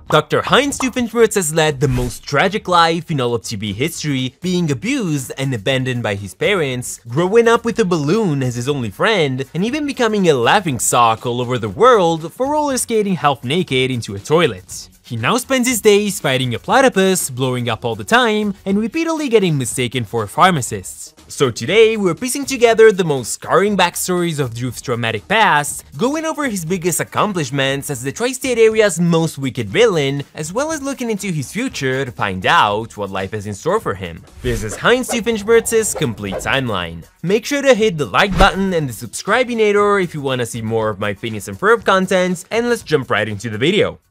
Dr. Heinz Doofenshmirtz has led the most tragic life in all of TV history, being abused and abandoned by his parents, growing up with a balloon as his only friend, and even becoming a laughingstock all over the world for roller skating half naked into a toilet. He now spends his days fighting a platypus, blowing up all the time, and repeatedly getting mistaken for a pharmacist. So today, we're piecing together the most scarring backstories of Doof's traumatic past, going over his biggest accomplishments as the tri-state area's most wicked villain, as well as looking into his future to find out what life has in store for him. This is Heinz Doofenshmirtz's complete timeline. Make sure to hit the like button and the subscribe-inator if you want to see more of my Phineas and Ferb content, and let's jump right into the video.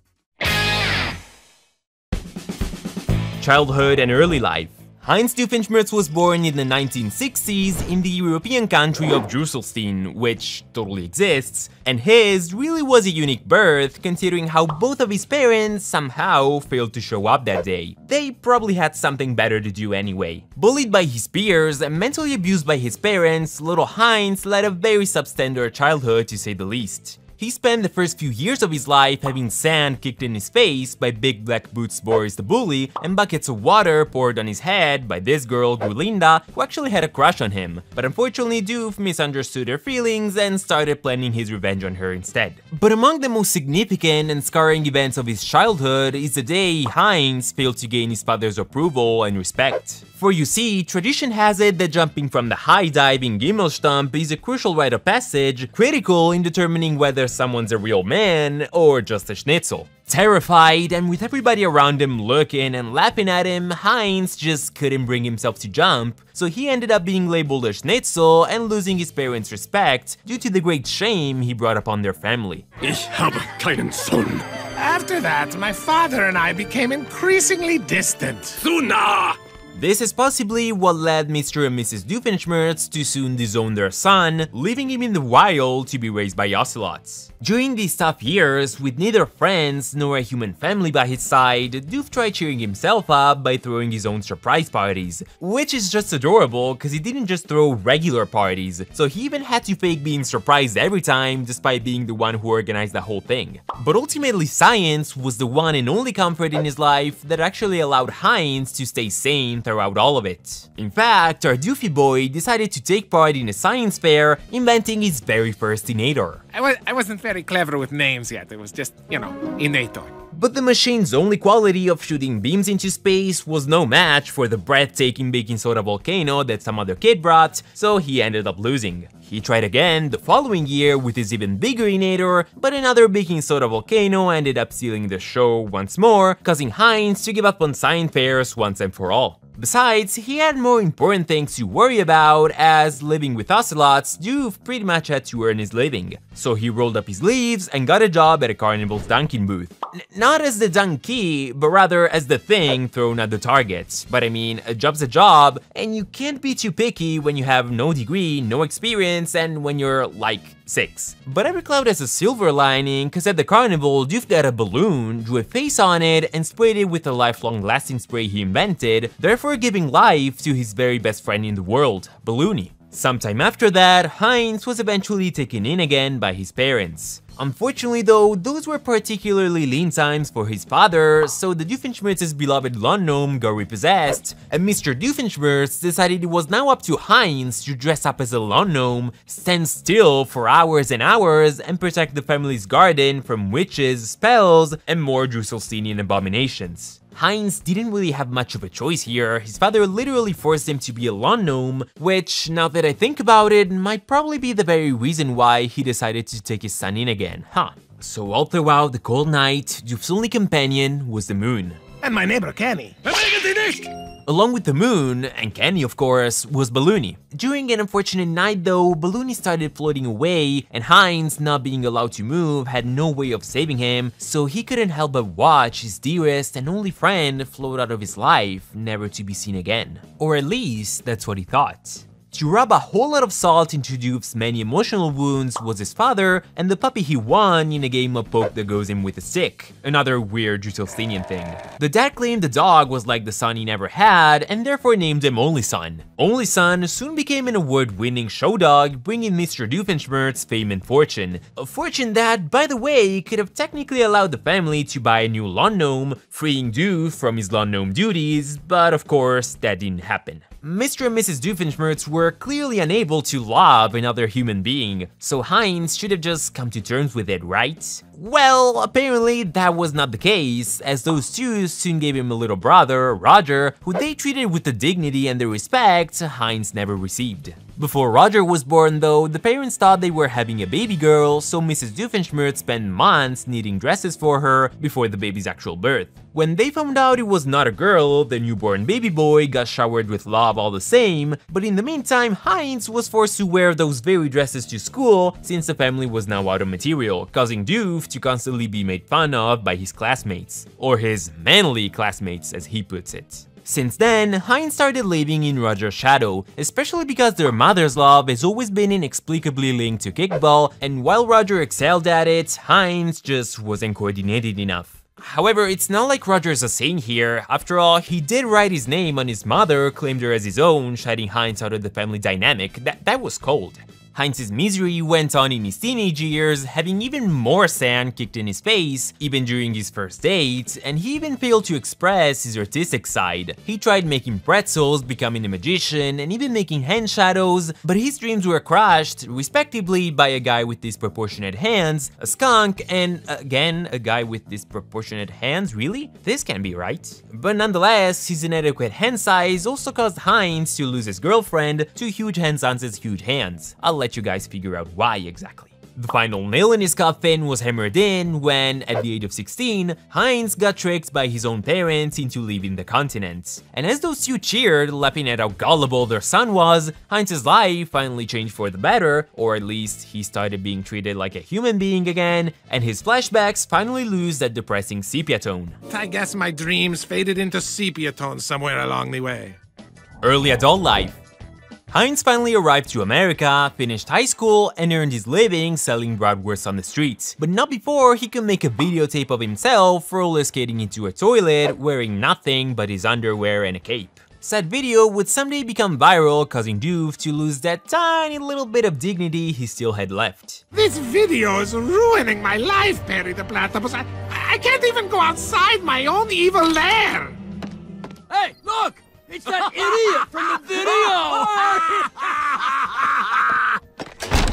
Childhood and early life. Heinz Doofenshmirtz was born in the 1960s in the European country of Jerusalem, which totally exists, and his really was a unique birth considering how both of his parents somehow failed to show up that day. They probably had something better to do anyway. Bullied by his peers and mentally abused by his parents, little Heinz led a very substandard childhood to say the least. He spent the first few years of his life having sand kicked in his face by Big Black Boots Boris the Bully and buckets of water poured on his head by this girl Gulinda, who actually had a crush on him. But unfortunately Doof misunderstood her feelings and started planning his revenge on her instead. But among the most significant and scarring events of his childhood is the day Heinz failed to gain his father's approval and respect. For you see, tradition has it that jumping from the high-diving Gimmelstump is a crucial rite of passage, critical in determining whether someone's a real man or just a schnitzel. Terrified, and with everybody around him looking and laughing at him, Heinz just couldn't bring himself to jump, so he ended up being labeled a schnitzel and losing his parents' respect due to the great shame he brought upon their family. Ich habe keinen Sohn. After that, my father and I became increasingly distant. Zu nah! This is possibly what led Mr. and Mrs. Doofenshmirtz to soon disown their son, leaving him in the wild to be raised by ocelots. During these tough years, with neither friends nor a human family by his side, Doof tried cheering himself up by throwing his own surprise parties, which is just adorable because he didn't just throw regular parties, so he even had to fake being surprised every time despite being the one who organized the whole thing. But ultimately science was the one and only comfort in his life that actually allowed Heinz to stay sane throughout all of it. In fact, our Doofy boy decided to take part in a science fair, inventing his very first innator. I wasn't very clever with names yet, it was just, you know, innator. But the machine's only quality of shooting beams into space was no match for the breathtaking baking soda volcano that some other kid brought, so he ended up losing. He tried again the following year with his even bigger innator, but another baking soda volcano ended up stealing the show once more, causing Heinz to give up on science fairs once and for all. Besides, he had more important things to worry about, as living with ocelots, Doof pretty much had to earn his living. So he rolled up his sleeves and got a job at a carnival's Dunkin' booth. Not as the donkey, but rather as the thing thrown at the target. But I mean, a job's a job, and you can't be too picky when you have no degree, no experience, and when you're like 6. But every cloud has a silver lining, cause at the carnival, Doof got a balloon, drew a face on it, and sprayed it with a lifelong lasting spray he invented, therefore giving life to his very best friend in the world, Balloony. Sometime after that, Heinz was eventually taken in again by his parents. Unfortunately though, those were particularly lean times for his father, so the Doofenshmirtz's beloved lawn gnome got repossessed, and Mr. Doofenshmirtz decided it was now up to Heinz to dress up as a lawn gnome, stand still for hours and hours, and protect the family's garden from witches, spells, and more Jerusalemian abominations. Heinz didn't really have much of a choice here. His father literally forced him to be a lawn gnome, which, now that I think about it, might probably be the very reason why he decided to take his son in again, huh? So all throughout the cold night, Doof's only companion was the moon. And my neighbor Kenny. Along with the moon, and Kenny of course, was Balloony. During an unfortunate night though, Balloony started floating away, and Heinz, not being allowed to move, had no way of saving him, so he couldn't help but watch his dearest and only friend float out of his life, never to be seen again. Or at least, that's what he thought. To rub a whole lot of salt into Doof's many emotional wounds was his father and the puppy he won in a game of poke that goes in with a stick, another weird Justinian thing. The dad claimed the dog was like the son he never had and therefore named him Only Son. Only Son soon became an award-winning show dog, bringing Mr. Doofenshmirtz fame and fortune. A fortune that, by the way, could have technically allowed the family to buy a new lawn gnome, freeing Doof from his lawn gnome duties, but of course, that didn't happen. Mr. and Mrs. Doofenshmirtz were clearly unable to love another human being, so Heinz should have just come to terms with it, right? Well, apparently that was not the case, as those two soon gave him a little brother, Roger, who they treated with the dignity and the respect Heinz never received. Before Roger was born though, the parents thought they were having a baby girl, so Mrs. Doofenshmirtz spent months knitting dresses for her before the baby's actual birth. When they found out it was not a girl, the newborn baby boy got showered with love all the same, but in the meantime, Heinz was forced to wear those very dresses to school since the family was now out of material, causing Doof to constantly be made fun of by his classmates, or his manly classmates as he puts it. Since then, Heinz started living in Roger's shadow, especially because their mother's love has always been inexplicably linked to kickball, and while Roger excelled at it, Heinz just wasn't coordinated enough. However, it's not like Roger is a saint here. After all, he did write his name on his mother, claimed her as his own, shutting Heinz out of the family dynamic. That was cold. Heinz's misery went on in his teenage years, having even more sand kicked in his face, even during his first date, and he even failed to express his artistic side. He tried making pretzels, becoming a magician, and even making hand shadows, but his dreams were crushed, respectively, by a guy with disproportionate hands, a skunk, and again, a guy with disproportionate hands, really? This can't be right. But nonetheless, his inadequate hand size also caused Heinz to lose his girlfriend to huge hands on his huge hands. I'll let you guys figure out why exactly. The final nail in his coffin was hammered in when, at the age of 16, Heinz got tricked by his own parents into leaving the continent. And as those two cheered, laughing at how gullible their son was, Heinz's life finally changed for the better, or at least he started being treated like a human being again, and his flashbacks finally lose that depressing sepia tone. I guess my dreams faded into sepia tone somewhere along the way. Early adult life. Heinz finally arrived to America, finished high school, and earned his living selling bratwurst on the streets, but not before he could make a videotape of himself roller skating into a toilet wearing nothing but his underwear and a cape. Said video would someday become viral, causing Doof to lose that tiny little bit of dignity he still had left. This video is ruining my life, Perry the Platypus. I can't even go outside my own evil lair. Hey, look! It's that idiot from the video!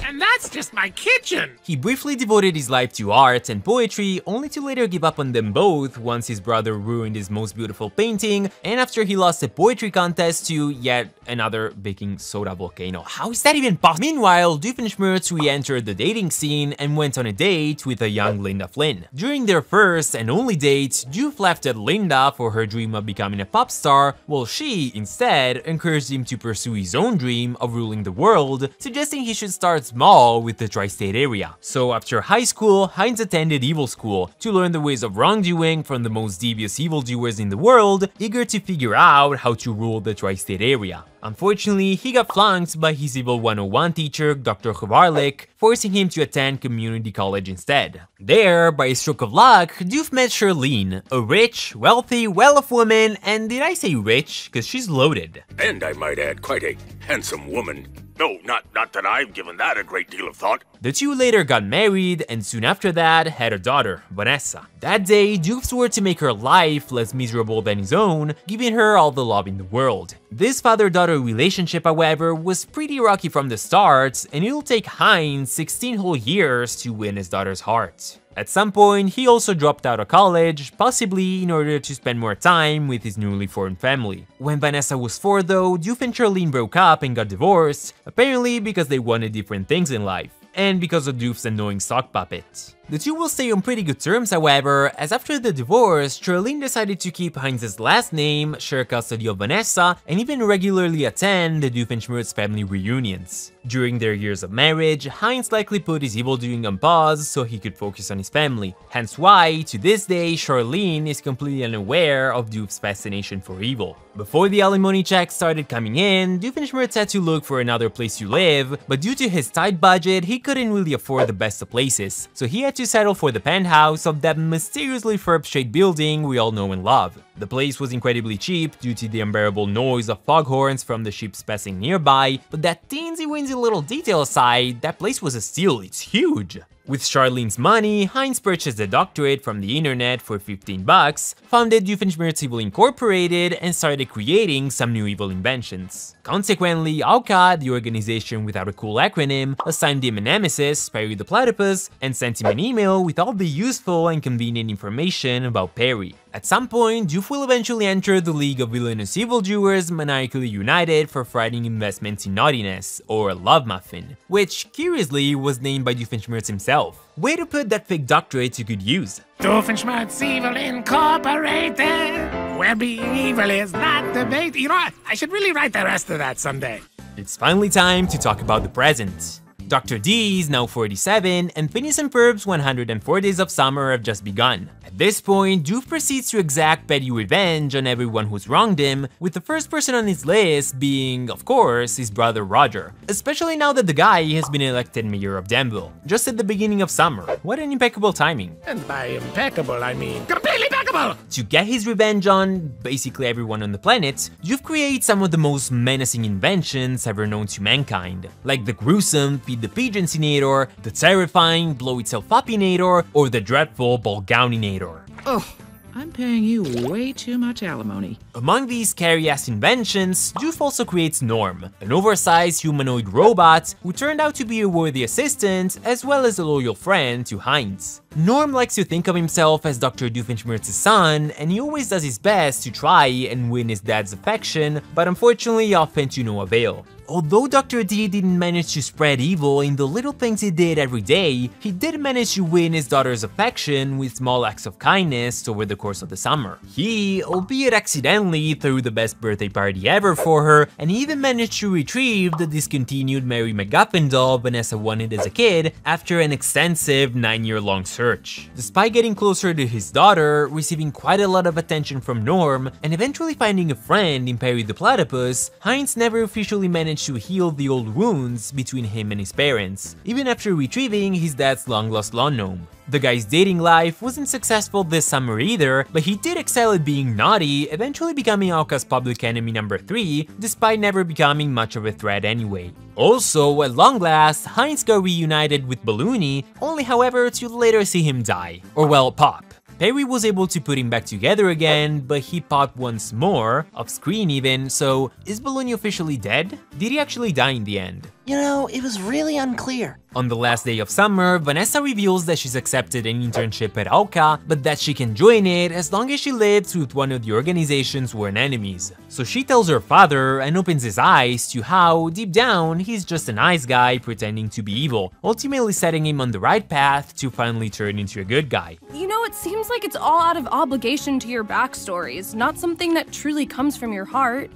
And that's just my kitchen! He briefly devoted his life to art and poetry, only to later give up on them both once his brother ruined his most beautiful painting, and after he lost a poetry contest to yet another baking soda volcano. How is that even possible? Meanwhile, Doofenshmirtz re-entered the dating scene and went on a date with a young Linda Flynn. During their first and only date, Doof laughed at Linda for her dream of becoming a pop star, while she, instead, encouraged him to pursue his own dream of ruling the world, suggesting he should start small with the tri-state area. So after high school, Heinz attended evil school to learn the ways of wrongdoing from the most devious evildoers in the world, eager to figure out how to rule the tri-state area. Unfortunately, he got flunked by his evil 101 teacher, Dr. Chvarlik, forcing him to attend community college instead. There, by a stroke of luck, Doof met Charlene, a rich, wealthy, well-off woman, and did I say rich? Cause she's loaded. And I might add, quite a handsome woman. No, not that I've given that a great deal of thought. The two later got married, and soon after that, had a daughter, Vanessa. That day, Doof swore to make her life less miserable than his own, giving her all the love in the world. This father-daughter relationship, however, was pretty rocky from the start, and it'll take Heinz 16 whole years to win his daughter's heart. At some point, he also dropped out of college, possibly in order to spend more time with his newly formed family. When Vanessa was 4 though, Doof and Charlene broke up and got divorced, apparently because they wanted different things in life, and because of Doof's annoying sock puppet. The two will stay on pretty good terms, however, as after the divorce, Charlene decided to keep Heinz's last name, share custody of Vanessa, and even regularly attend the Doofenshmirtz family reunions. During their years of marriage, Heinz likely put his evil doing on pause so he could focus on his family, hence why, to this day, Charlene is completely unaware of Doof's fascination for evil. Before the alimony checks started coming in, Doofenshmirtz had to look for another place to live, but due to his tight budget, he couldn't really afford the best of places, so he had to settle for the penthouse of that mysteriously Ferb-shaped building we all know and love. The place was incredibly cheap due to the unbearable noise of foghorns from the ships passing nearby, but that teensy-weensy little detail aside, that place was a steal, it's huge! With Charlene's money, Heinz purchased a doctorate from the internet for $15, founded Doofenshmirtz Evil Incorporated, and started creating some new evil inventions. Consequently, Auka, the organization without a cool acronym, assigned him a nemesis, Perry the Platypus, and sent him an email with all the useful and convenient information about Perry. At some point, Doof will eventually enter the League of Villainous Evildoers maniacally united for fighting investments in naughtiness, or Love Muffin, which, curiously, was named by Doofenshmirtz himself. Way to put that fake doctorate to good use. Doofenshmirtz Evil Incorporated, where being evil is not debate. You know what? I should really write the rest of that someday. It's finally time to talk about the present. Dr. D is now 47, and Phineas and Ferb's 104 Days of Summer have just begun. At this point, Doof proceeds to exact petty revenge on everyone who's wronged him, with the first person on his list being, of course, his brother Roger, especially now that the guy has been elected mayor of Danville, just at the beginning of summer. What an impeccable timing. And by impeccable, I mean completely impeccable! To get his revenge on basically everyone on the planet, Doof creates some of the most menacing inventions ever known to mankind, like the gruesome Feed the Pigeonsinator, the terrifying Blow Itself Upinator, or the dreadful Ballgowninator. Oh, I'm paying you way too much alimony. Among these scary-ass inventions, Doof also creates Norm, an oversized humanoid robot who turned out to be a worthy assistant as well as a loyal friend to Heinz. Norm likes to think of himself as Dr. Doofenshmirtz's son, and he always does his best to try and win his dad's affection, but unfortunately often to no avail. Although Dr. D didn't manage to spread evil in the little things he did every day, he did manage to win his daughter's affection with small acts of kindness over the course of the summer. He, albeit accidentally, threw the best birthday party ever for her, and he even managed to retrieve the discontinued Mary McGuffin doll Vanessa wanted as a kid after an extensive 9-year-long search. Despite getting closer to his daughter, receiving quite a lot of attention from Norm, and eventually finding a friend in Perry the Platypus, Heinz never officially managed to heal the old wounds between him and his parents, even after retrieving his dad's long-lost lawn gnome. The guy's dating life wasn't successful this summer either, but he did excel at being naughty, eventually becoming Auka's public enemy number 3, despite never becoming much of a threat anyway. Also, at long last, Heinz got reunited with Balloony, only however to later see him die. Or well, pop. Perry was able to put him back together again, but he popped once more, off screen even, so is Balloony officially dead? Did he actually die in the end? You know, it was really unclear. On the last day of summer, Vanessa reveals that she's accepted an internship at Auka, but that she can join it as long as she lives with one of the organization's worn enemies. So she tells her father and opens his eyes to how, deep down, he's just a nice guy pretending to be evil, ultimately setting him on the right path to finally turn into a good guy. You know, it seems like it's all out of obligation to your backstories, not something that truly comes from your heart.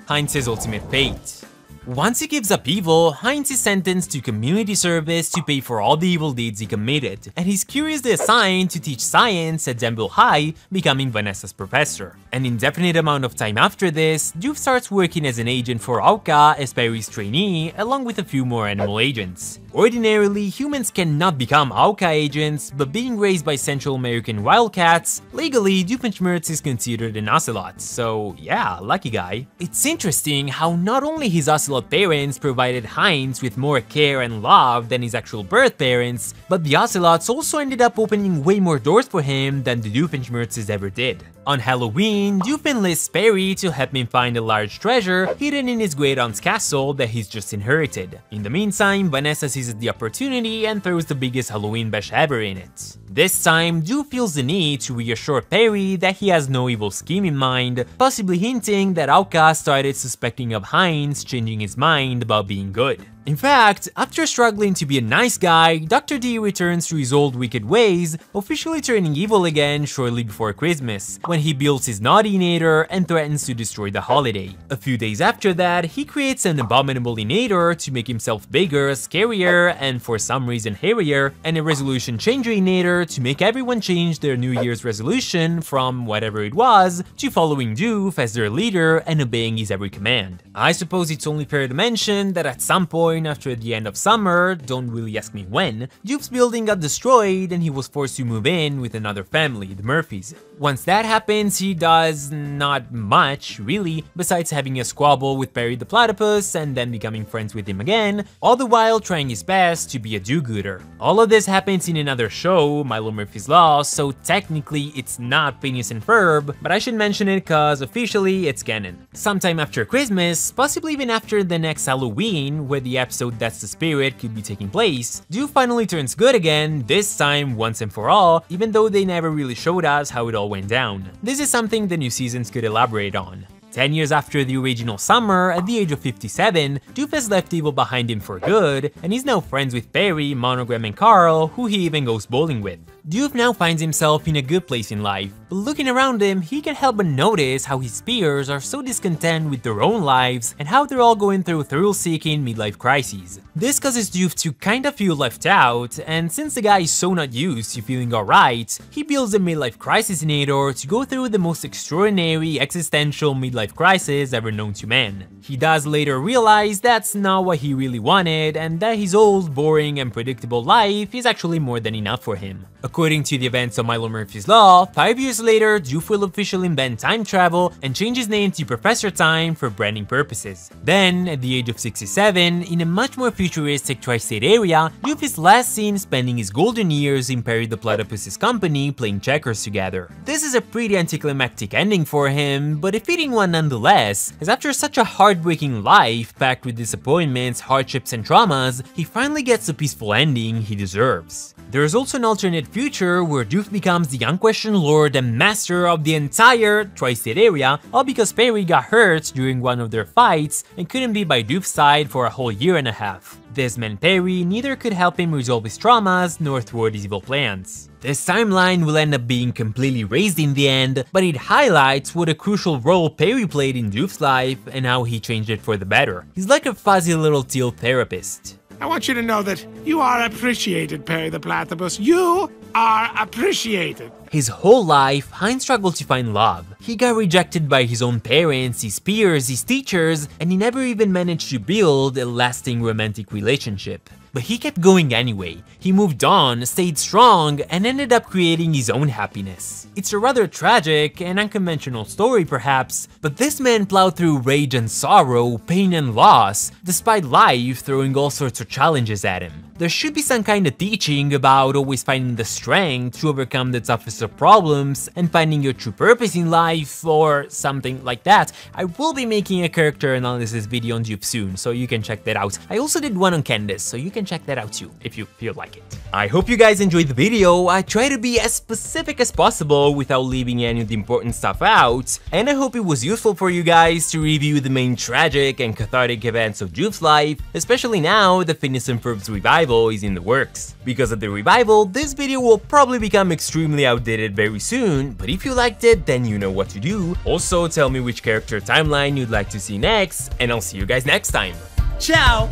Heinz's ultimate fate. Once he gives up evil, Heinz is sentenced to community service to pay for all the evil deeds he committed, and he's curiously assigned to teach science at Danville High, becoming Vanessa's professor. An indefinite amount of time after this, Doof starts working as an agent for Auka as Perry's trainee, along with a few more animal agents. Ordinarily, humans cannot become Auka agents, but being raised by Central American wildcats, legally Doofenshmirtz is considered an ocelot, so yeah, lucky guy. It's interesting how not only his ocelot parents provided Heinz with more care and love than his actual birth parents, but the ocelots also ended up opening way more doors for him than the Doofenshmirtzes ever did. On Halloween, Doof enlists Perry to help him find a large treasure hidden in his great-aunt's castle that he's just inherited. In the meantime, Vanessa seizes the opportunity and throws the biggest Halloween bash ever in it. This time, Doof feels the need to reassure Perry that he has no evil scheme in mind, possibly hinting that Auka started suspecting of Heinz changing his mind about being good. In fact, after struggling to be a nice guy, Dr. D returns to his old wicked ways, officially turning evil again shortly before Christmas, when he builds his Naughty-nator and threatens to destroy the holiday. A few days after that, he creates an Abominable-inator to make himself bigger, scarier, and for some reason hairier, and a Resolution Changer-inator to make everyone change their New Year's resolution from whatever it was to following Doof as their leader and obeying his every command. I suppose it's only fair to mention that at some point after the end of summer, don't really ask me when, Doof's building got destroyed and he was forced to move in with another family, the Murphys. Once that happens, he does not much, really, besides having a squabble with Perry the Platypus and then becoming friends with him again, all the while trying his best to be a do-gooder. All of this happens in another show, Milo Murphy's Law, so technically it's not Phineas and Ferb, but I should mention it cause officially it's canon. Sometime after Christmas, possibly even after the next Halloween, where the episode That's the Spirit could be taking place, Doof finally turns good again, this time once and for all, even though they never really showed us how it all went down. This is something the new seasons could elaborate on. 10 years after the original summer, at the age of 57, Doof has left evil behind him for good, and he's now friends with Perry, Monogram, and Carl, who he even goes bowling with. Doof now finds himself in a good place in life, but looking around him, he can't help but notice how his peers are so discontent with their own lives and how they're all going through thrill-seeking midlife crises. This causes Doof to kinda feel left out, and since the guy is so not used to feeling alright, he builds a midlife crisis-inator to go through the most extraordinary existential midlife crisis ever known to man. He does later realize that's not what he really wanted, and that his old, boring, and predictable life is actually more than enough for him. According to the events of Milo Murphy's Law, 5 years later, Doof will officially invent time travel and change his name to Professor Time for branding purposes. Then, at the age of 67, in a much more futuristic tri-state area, Doof is last seen spending his golden years in Perry the Platypus's company playing checkers together. This is a pretty anticlimactic ending for him, but a fitting one nonetheless, as after such a heartbreaking life packed with disappointments, hardships, and traumas, he finally gets the peaceful ending he deserves. There is also an alternate future where Doof becomes the unquestioned lord and master of the entire tri-state area, all because Perry got hurt during one of their fights and couldn't be by Doof's side for a whole year and a half. This meant Perry neither could help him resolve his traumas nor thwart his evil plans. This timeline will end up being completely erased in the end, but it highlights what a crucial role Perry played in Doof's life and how he changed it for the better. He's like a fuzzy little teal therapist. I want you to know that you are appreciated, Perry the Platypus. You are appreciated. His whole life, Heinz struggled to find love. He got rejected by his own parents, his peers, his teachers, and he never even managed to build a lasting romantic relationship. But he kept going anyway. He moved on, stayed strong, and ended up creating his own happiness. It's a rather tragic and unconventional story perhaps, but this man plowed through rage and sorrow, pain and loss, despite life throwing all sorts of challenges at him. There should be some kind of teaching about always finding the strength to overcome the toughest of problems and finding your true purpose in life, or something like that. I will be making a character analysis video on Doof soon, so you can check that out. I also did one on Candace, so you can check that out too, if you feel like it. I hope you guys enjoyed the video. I try to be as specific as possible without leaving any of the important stuff out, and I hope it was useful for you guys to review the main tragic and cathartic events of Doof's life, especially now that Phineas and Ferb's revival is in the works. Because of the revival, this video will probably become extremely outdated very soon, but if you liked it, then you know what to do. Also, tell me which character timeline you'd like to see next, and I'll see you guys next time. Ciao!